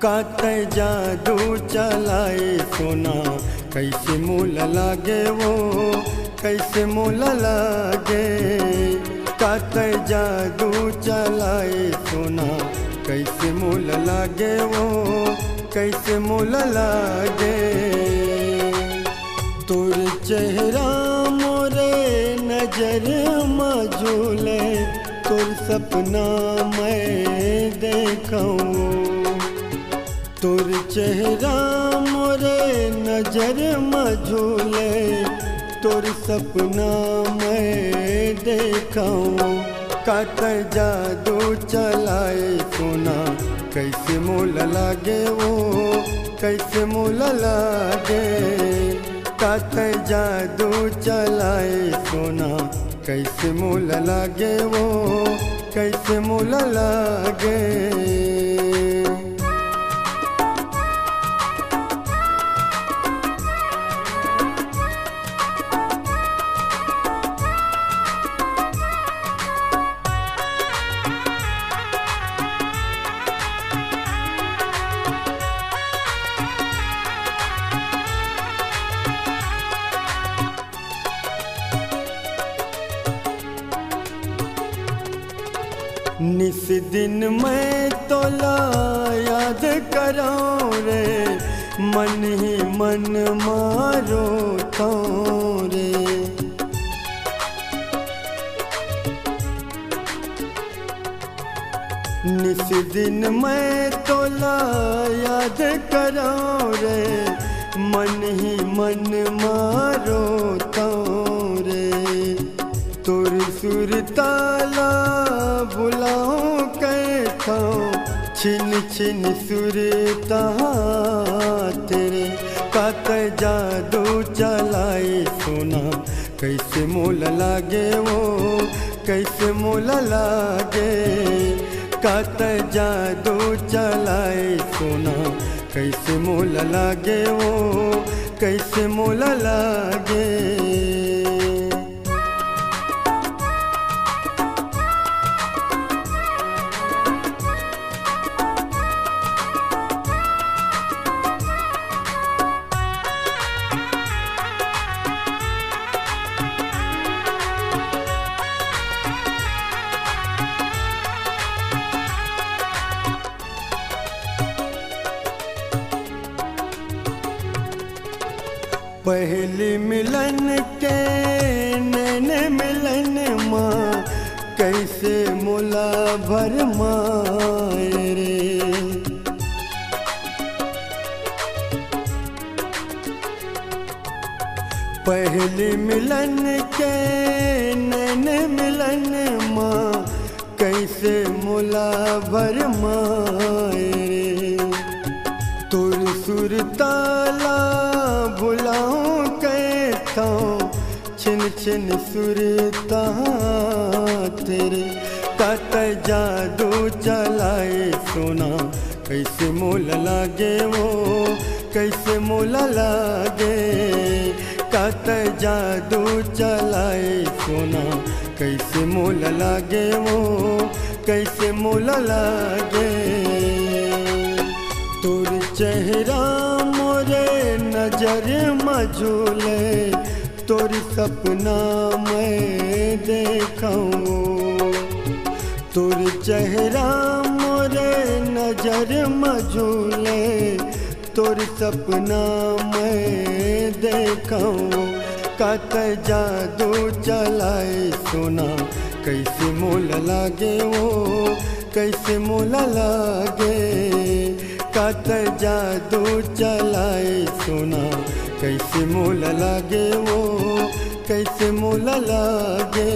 कात जादू चलाए सोना कैसे मूल लागे वो कैसे मूल लागे। कात जादू चलाए सोना कैसे मूल लागे वो कैसे मूल लागे। तोर चेहरा मोरे नजर मझूले तोर सपना मैं देखूं। तोर चेहरा मोरे नजर मझूले तोर सपना मैं देखूं। कात जादू चलाए सोना कैसे मूल लागे वो कैसे मूल लागे। कात जादू चलाए सोना कैसे मूल लागे वो कैसे मूल लागे। निस दिन मैं तोला याद कराऊं रे मन ही मन मारो तो रे। निस दिन मैं तोला याद कराऊं रे मन ही मन मारो तो रे। तोर सुर ताला बुलाऊं कैसा छिन छिन सुरता तेरे। कात जादू चलाए सोना कैसे मूल लागे वो कैसे मूल लागे। कात जादू चलाए सोना कैसे मूल लागे वो कैसे मूल लागे। पहली मिलन के नैन मिलन माँ कैसे मोला भरमाए रे। पहली मिलन के नैन मिलन माँ कैसे मोला भरमाए रे। तोर सुर ताला बुलाऊं कैसा छिन छिन सुरता तेरे। कात जादू चलाए सोना कैसे मूल लागे वो कैसे मूल लागे। कात जादू चलाए सोना कैसे मूल लागे वो कैसे मूल लागे। तोर चेहरा मोरे नजर मझूले तोर सपना मैं देखूं। तोर चेहरा मोरे नजर मझूले तोर सपना मैं देखूं। कात जादू चलाए सोना कैसे मूल लागे वो कैसे मूल लागे। कात जादू चलाए सोना कैसे मूल लागे वो कैसे मूल लागे।